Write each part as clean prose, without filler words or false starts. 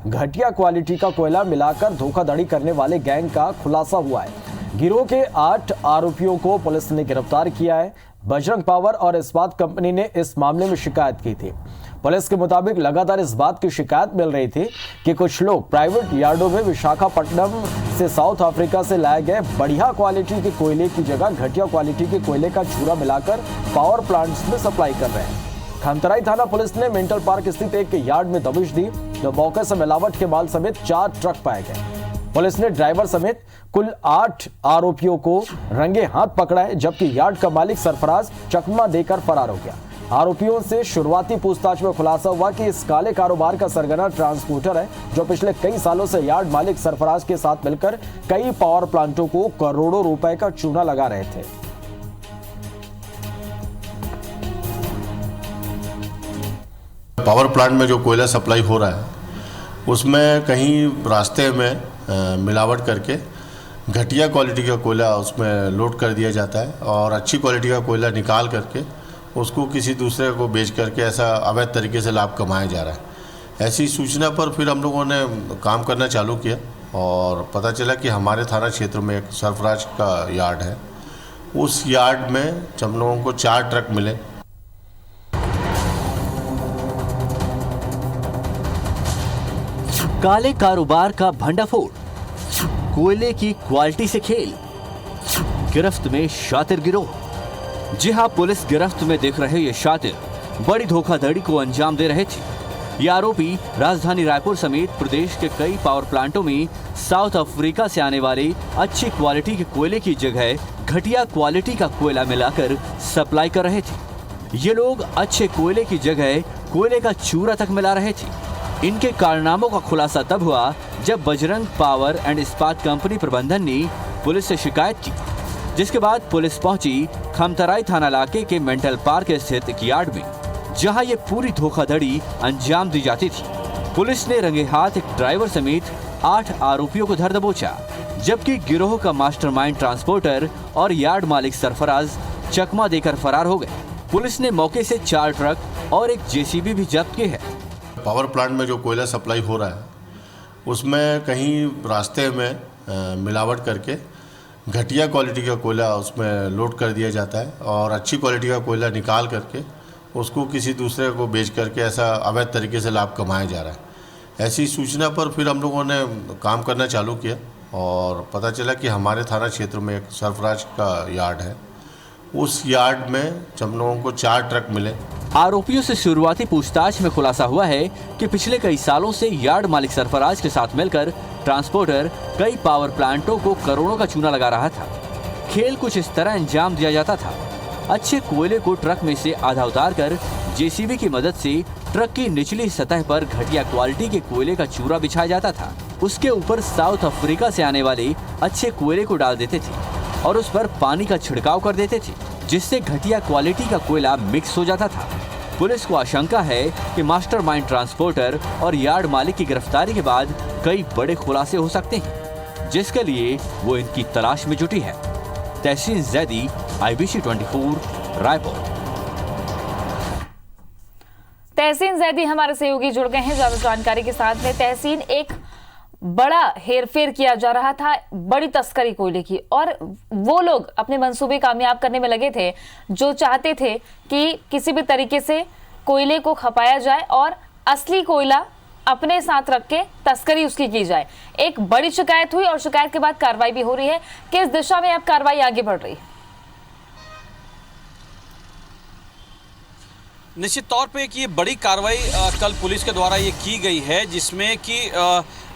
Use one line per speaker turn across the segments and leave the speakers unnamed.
घटिया क्वालिटी का कोयला मिलाकर धोखाधड़ी करने वाले गैंग का खुलासा हुआ है। गिरोह के 8 आरोपियों को पुलिस ने गिरफ्तार किया है। बजरंग पावर और इस्पात कंपनी ने इस मामले में शिकायत की थी। पुलिस के मुताबिक लगातार इस बात की शिकायत मिल रही थी कि कुछ लोग प्राइवेट यार्डों में विशाखापट्टनम से साउथ अफ्रीका से लाए गए बढ़िया क्वालिटी के कोयले की जगह घटिया क्वालिटी के कोयले का चूरा मिलाकर पावर प्लांट्स में सप्लाई कर रहे हैं। खमतराई थाना पुलिस ने मेंटल पार्क स्थित एक यार्ड में दबिश दी, तो मौके से मिलावट के माल समेत 4 ट्रक पाए गए। पुलिस ने ड्राइवर समेत कुल 8 आरोपियों को रंगे हाथ पकड़ा है, जबकि यार्ड का मालिक सरफराज चकमा देकर फरार हो गया। आरोपियों से शुरुआती पूछताछ में खुलासा हुआ कि इस काले कारोबार का सरगना ट्रांसपोर्टर है, जो पिछले कई सालों से यार्ड मालिक सरफराज के साथ मिलकर कई पावर प्लांटों को करोड़ों रुपए का चूना लगा रहे थे।
पावर प्लांट में जो कोयला सप्लाई हो रहा है उसमें कहीं रास्ते में मिलावट करके घटिया क्वालिटी का कोयला उसमें लोड कर दिया जाता है और अच्छी क्वालिटी का कोयला निकाल करके उसको किसी दूसरे को बेच करके ऐसा अवैध तरीके से लाभ कमाया जा रहा है। ऐसी सूचना पर फिर हम लोगों ने काम करना चालू किया और पता चला कि हमारे थाना क्षेत्र में एक सरफराज का यार्ड है। उस यार्ड में हम लोगों को 4 ट्रक मिले।
काले कारोबार का भंडाफोड़, कोयले की क्वालिटी से खेल, गिरफ्त में शातिर गिरोह। जी हां, पुलिस गिरफ्त में देख रहे ये शातिर बड़ी धोखाधड़ी को अंजाम दे रहे थे। ये आरोपी राजधानी रायपुर समेत प्रदेश के कई पावर प्लांटों में साउथ अफ्रीका से आने वाले अच्छी क्वालिटी के कोयले की जगह घटिया क्वालिटी का कोयला मिलाकर सप्लाई कर रहे थे। ये लोग अच्छे कोयले की जगह कोयले का चूरा तक मिला रहे थे। इनके कारनामों का खुलासा तब हुआ जब बजरंग पावर एंड इस्पात कंपनी प्रबंधन ने पुलिस से शिकायत की, जिसके बाद पुलिस पहुंची खमतराई थाना इलाके के मेंटल पार्क स्थित एक यार्ड में, जहां ये पूरी धोखाधड़ी अंजाम दी जाती थी। पुलिस ने रंगे हाथ एक ड्राइवर समेत 8 आरोपियों को धर दबोचा, जबकि गिरोह का मास्टरमाइंड ट्रांसपोर्टर और यार्ड मालिक सरफराज चकमा देकर फरार हो गए। पुलिस ने मौके से 4 ट्रक और एक जेसीबी भी जब्त की है।
पावर प्लांट में जो कोयला सप्लाई हो रहा है उसमें कहीं रास्ते में मिलावट करके घटिया क्वालिटी का कोयला उसमें लोड कर दिया जाता है और अच्छी क्वालिटी का कोयला निकाल करके उसको किसी दूसरे को बेच करके ऐसा अवैध तरीके से लाभ कमाया जा रहा है। ऐसी सूचना पर फिर हम लोगों ने काम करना चालू किया और पता चला कि हमारे थाना क्षेत्र में एक सरफराज का यार्ड है। उस यार्ड में हम लोगों को 4 ट्रक मिले।
आरोपियों से शुरुआती पूछताछ में खुलासा हुआ है कि पिछले कई सालों से यार्ड मालिक सरफराज के साथ मिलकर ट्रांसपोर्टर कई पावर प्लांटों को करोड़ों का चूना लगा रहा था। खेल कुछ इस तरह अंजाम दिया जाता था। अच्छे कोयले को ट्रक में से आधा उतारकर जेसीबी की मदद से ट्रक की निचली सतह पर घटिया क्वालिटी के कोयले का चूरा बिछाया जाता था। उसके ऊपर साउथ अफ्रीका से आने वाले अच्छे कोयले को डाल देते थे और उस पर पानी का छिड़काव कर देते थे, जिससे घटिया क्वालिटी का कोयला मिक्स हो जाता था। पुलिस को आशंका है कि मास्टरमाइंड ट्रांसपोर्टर और यार्ड मालिक की गिरफ्तारी के बाद कई बड़े खुलासे हो सकते हैं, जिसके लिए वो इनकी तलाश में जुटी है। तहसीन जैदी, IBC 24, रायपुर।
तहसीन जैदी हमारे सहयोगी जुड़ गए हैं ज्यादा जानकारी के साथ में। तहसीन, एक बड़ा हेरफेर किया जा रहा था, बड़ी तस्करी कोयले की, और वो लोग अपने मंसूबे कामयाब करने में लगे थे जो चाहते थे कि किसी भी तरीके से कोयले को खपाया जाए और असली कोयला अपने साथ रख के तस्करी उसकी की जाए। एक बड़ी शिकायत हुई और शिकायत के बाद कार्रवाई भी हो रही है। किस दिशा में अब कार्रवाई आगे बढ़ रही है?
निश्चित तौर पे कि ये बड़ी कार्रवाई कल पुलिस के द्वारा ये की गई है, जिसमें कि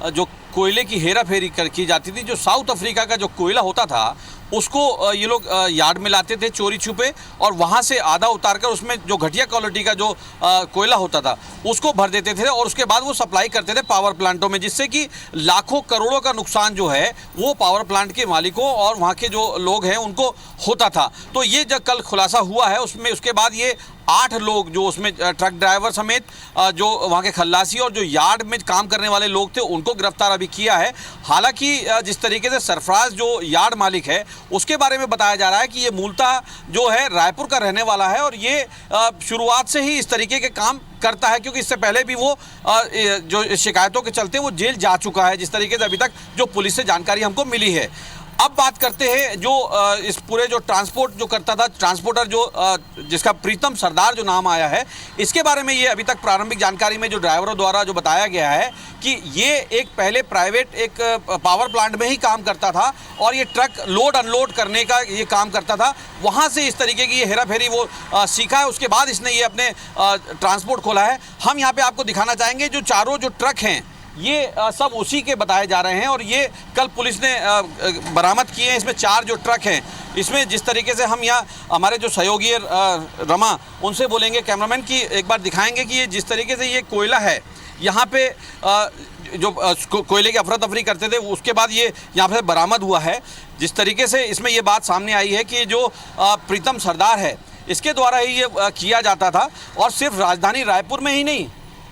जो कोयले की हेरा फेरी की जाती थी, जो साउथ अफ्रीका का जो कोयला होता था उसको ये लोग यार्ड में लाते थे चोरी छुपे, और वहाँ से आधा उतारकर उसमें जो घटिया क्वालिटी का जो कोयला होता था उसको भर देते थे और उसके बाद वो सप्लाई करते थे पावर प्लांटों में, जिससे कि लाखों करोड़ों का नुकसान जो है वो पावर प्लांट के मालिकों और वहाँ के जो लोग हैं उनको होता था। तो ये जब कल खुलासा हुआ है उसमें, उसके बाद ये 8 लोग जो उसमें ट्रक ड्राइवर समेत जो वहाँ के खल्लासी और जो यार्ड में काम करने वाले लोग थे उनको गिरफ्तार अभी किया है। हालांकि जिस तरीके से सरफराज जो यार्ड मालिक है उसके बारे में बताया जा रहा है कि ये मूलतः जो है रायपुर का रहने वाला है और ये शुरुआत से ही इस तरीके के काम करता है, क्योंकि इससे पहले भी वो जो शिकायतों के चलते वो जेल जा चुका है, जिस तरीके से अभी तक जो पुलिस से जानकारी हमको मिली है। अब बात करते हैं जो इस पूरे जो ट्रांसपोर्ट जो करता था, ट्रांसपोर्टर जो जिसका प्रीतम सरदार जो नाम आया है, इसके बारे में ये अभी तक प्रारंभिक जानकारी में जो ड्राइवरों द्वारा जो बताया गया है कि ये एक पहले प्राइवेट एक पावर प्लांट में ही काम करता था और ये ट्रक लोड अनलोड करने का ये काम करता था। वहाँ से इस तरीके की ये हेरा फेरी वो सीखा है, उसके बाद इसने ये अपने ट्रांसपोर्ट खोला है। हम यहाँ पर आपको दिखाना चाहेंगे जो चारों जो ट्रक हैं ये सब उसी के बताए जा रहे हैं और ये कल पुलिस ने बरामद किए हैं। इसमें 4 जो ट्रक हैं, इसमें जिस तरीके से हम यहाँ हमारे जो सहयोगी रमा उनसे बोलेंगे, कैमरामैन की एक बार दिखाएंगे कि ये जिस तरीके से ये कोयला है यहाँ पे जो कोयले की अफरा तफरी करते थे उसके बाद ये यहाँ पे बरामद हुआ है। जिस तरीके से इसमें ये बात सामने आई है कि जो प्रीतम सरदार है इसके द्वारा ही ये किया जाता था और सिर्फ राजधानी रायपुर में ही नहीं,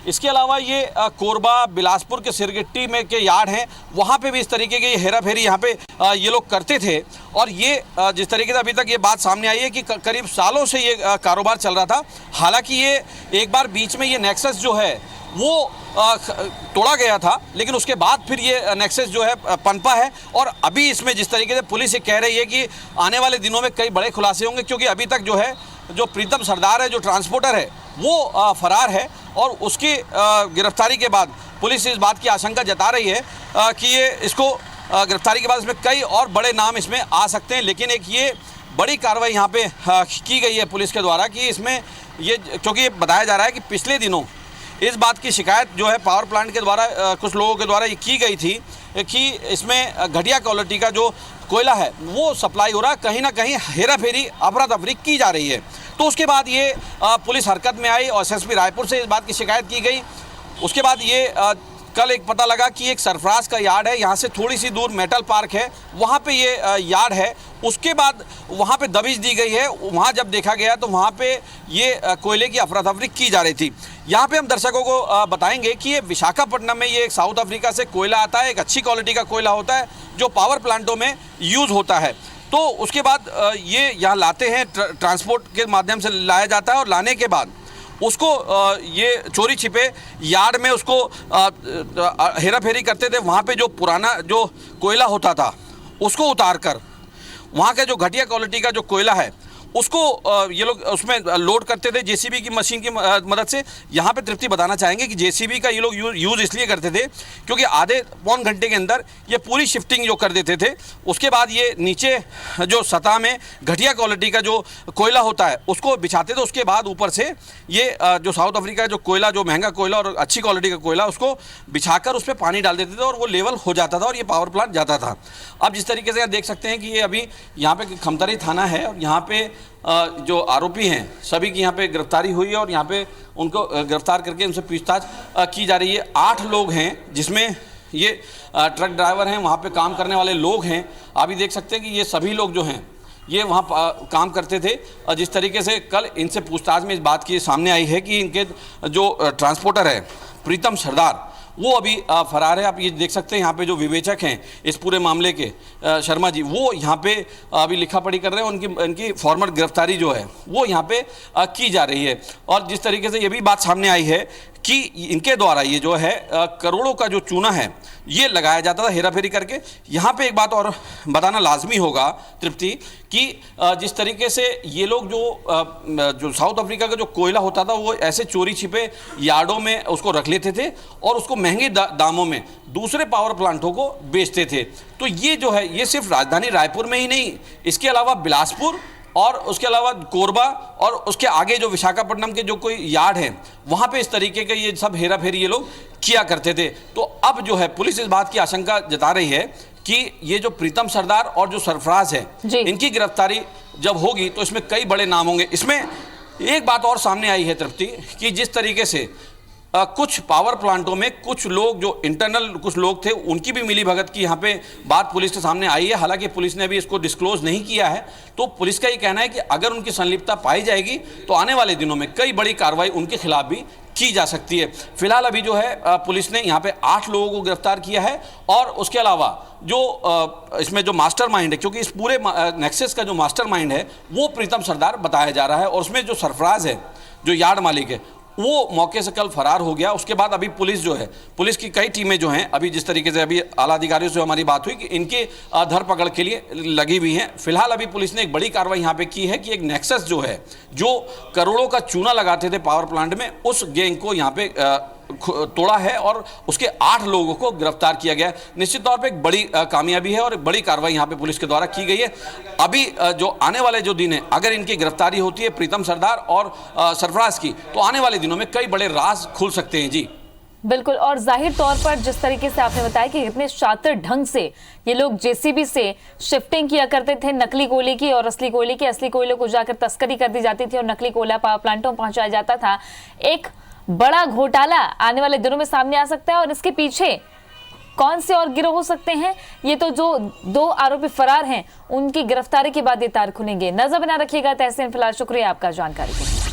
इसके अलावा ये कोरबा बिलासपुर के सिरगिट्टी में के यार्ड हैं, वहाँ पे भी इस तरीके की हेरा फेरी यहाँ पे ये लोग करते थे। और ये जिस तरीके से अभी तक ये बात सामने आई है कि करीब सालों से ये कारोबार चल रहा था। हालांकि ये एक बार बीच में ये नेक्सस जो है वो तोड़ा गया था, लेकिन उसके बाद फिर ये नेक्सस जो है पनपा है और अभी इसमें जिस तरीके से पुलिस ये कह रही है कि आने वाले दिनों में कई बड़े खुलासे होंगे, क्योंकि अभी तक जो है जो प्रीतम सरदार है जो ट्रांसपोर्टर है वो फरार है और उसकी गिरफ्तारी के बाद पुलिस इस बात की आशंका जता रही है कि ये इसको गिरफ्तारी के बाद इसमें कई और बड़े नाम इसमें आ सकते हैं। लेकिन एक ये बड़ी कार्रवाई यहाँ पे की गई है पुलिस के द्वारा कि इसमें ये, क्योंकि ये बताया जा रहा है कि पिछले दिनों इस बात की शिकायत जो है पावर प्लांट के द्वारा कुछ लोगों के द्वारा ये की गई थी कि इसमें घटिया क्वालिटी का जो कोयला है वो सप्लाई हो रहा है, कहीं ना कहीं हेरा फेरी अफरा तफरी की जा रही है। तो उसके बाद ये पुलिस हरकत में आई और एसएसपी रायपुर से इस बात की शिकायत की गई। उसके बाद ये कल एक पता लगा कि एक सरफराज का यार्ड है, यहाँ से थोड़ी सी दूर मेटल पार्क है, वहाँ पे ये यार्ड है। उसके बाद वहाँ पे दबिश दी गई है, वहाँ जब देखा गया तो वहाँ पे ये कोयले की अफरा तफरी की जा रही थी। यहाँ पे हम दर्शकों को बताएंगे कि ये विशाखापट्टनम में ये एक साउथ अफ्रीका से कोयला आता है, एक अच्छी क्वालिटी का कोयला होता है जो पावर प्लांटों में यूज़ होता है। तो उसके बाद ये यहाँ लाते हैं, ट्रांसपोर्ट के माध्यम से लाया जाता है और लाने के बाद उसको ये चोरी छिपे यार्ड में उसको हेरा फेरी करते थे। वहाँ पे जो पुराना जो कोयला होता था उसको उतार कर वहाँ का जो घटिया क्वालिटी का जो कोयला है उसको ये लोग उसमें लोड करते थे जेसीबी की मशीन की मदद से। यहाँ पे तृप्ति बताना चाहेंगे कि जेसीबी का ये लोग यूज़ इसलिए करते थे क्योंकि आधे पौन घंटे के अंदर ये पूरी शिफ्टिंग जो कर देते थे। उसके बाद ये नीचे जो सतह में घटिया क्वालिटी का जो कोयला होता है उसको बिछाते थे। उसके बाद ऊपर से ये जो साउथ अफ्रीका का जो कोयला, जो महंगा कोयला और अच्छी क्वालिटी का कोयला, उसको बिछाकर उस पर पानी डाल देते थे और वो लेवल हो जाता था और ये पावर प्लांट जाता था। अब जिस तरीके से आप देख सकते हैं कि ये अभी यहाँ पे खमतरी थाना है और यहाँ पे जो आरोपी हैं सभी की यहाँ पे गिरफ्तारी हुई है और यहाँ पे उनको गिरफ्तार करके उनसे पूछताछ की जा रही है। 8 लोग हैं जिसमें ये ट्रक ड्राइवर हैं, वहाँ पे काम करने वाले लोग हैं। अभी देख सकते हैं कि ये सभी लोग जो हैं ये वहाँ काम करते थे। जिस तरीके से कल इनसे पूछताछ में इस बात की सामने आई है कि इनके जो ट्रांसपोर्टर है प्रीतम सरदार वो अभी फरार है। आप ये देख सकते हैं यहाँ पे जो विवेचक हैं इस पूरे मामले के शर्मा जी, वो यहाँ पे अभी लिखा पढ़ी कर रहे हैं। इनकी फॉर्मल गिरफ्तारी जो है वो यहाँ पे की जा रही है। और जिस तरीके से ये भी बात सामने आई है कि इनके द्वारा ये जो है करोड़ों का जो चूना है ये लगाया जाता था हेरा फेरी करके। यहाँ पे एक बात और बताना लाजमी होगा तृप्ति कि जिस तरीके से ये लोग जो साउथ अफ्रीका का जो कोयला होता था वो ऐसे चोरी छिपे यार्डों में उसको रख लेते थे और उसको महंगे दामों में दूसरे पावर प्लांटों को बेचते थे। तो ये जो है ये सिर्फ राजधानी रायपुर में ही नहीं, इसके अलावा बिलासपुर और उसके अलावा कोरबा और उसके आगे जो विशाखापट्टनम के जो कोई यार्ड हैं वहाँ पे इस तरीके के ये सब हेरा फेरी ये लोग किया करते थे। तो अब जो है पुलिस इस बात की आशंका जता रही है कि ये जो प्रीतम सरदार और जो सरफराज है इनकी गिरफ्तारी जब होगी तो इसमें कई बड़े नाम होंगे। इसमें एक बात और सामने आई है तृप्ति कि जिस तरीके से कुछ पावर प्लांटों में कुछ लोग जो इंटरनल कुछ लोग थे उनकी भी मिली भगत की यहाँ पे बात पुलिस के सामने आई है। हालांकि पुलिस ने अभी इसको डिस्क्लोज नहीं किया है। तो पुलिस का ये कहना है कि अगर उनकी संलिप्तता पाई जाएगी तो आने वाले दिनों में कई बड़ी कार्रवाई उनके खिलाफ भी की जा सकती है। फिलहाल अभी जो है पुलिस ने यहाँ पे 8 लोगों को गिरफ्तार किया है और उसके अलावा जो इसमें जो मास्टरमाइंड है, क्योंकि इस पूरे नेक्सस का जो मास्टरमाइंड है वो प्रीतम सरदार बताया जा रहा है और उसमें जो सरफराज है, जो यार्ड मालिक है, वो मौके से कल फरार हो गया। उसके बाद अभी पुलिस जो है, पुलिस की कई टीमें जो हैं, अभी जिस तरीके से अभी आला अधिकारियों से हमारी बात हुई कि इनके धरपकड़ के लिए लगी हुई हैं। फिलहाल अभी पुलिस ने एक बड़ी कार्रवाई यहाँ पे की है कि एक नेक्सस जो है, जो करोड़ों का चूना लगाते थे पावर प्लांट में, उस गैंग को यहाँ पे तोड़ा है और उसके 8 लोगों को गिरफ्तार किया गया है। निश्चित तौर पे एक बड़ी कामयाबी है और एक बड़ी कार्रवाई यहाँ पे पुलिस के द्वारा की गई है। अभी जो आने वाले जो दिन है, अगर इनकी गिरफ्तारी होती है प्रीतम सरदार और सरफराज की, तो आने वाले दिनों में कई बड़े राज खुल सकते हैं। जी
बिल्कुल, और जाहिर तौर पर जिस तरीके से आपने बताया कि इतने शातिर ढंग से ये लोग जेसीबी से शिफ्टिंग किया करते थे नकली कोयले की और असली कोयले की, असली कोयले को जाकर तस्करी कर दी जाती थी और नकली कोयला पावर प्लांटों में पहुंचाया जाता था। एक बड़ा घोटाला आने वाले दिनों में सामने आ सकता है और इसके पीछे कौन से और गिरोह हो सकते हैं, ये तो जो 2 आरोपी फरार हैं उनकी गिरफ्तारी के बाद ये तार खुलेंगे। नजर बना रखिएगा तहसीन। फिलहाल शुक्रिया आपका जानकारी के लिए।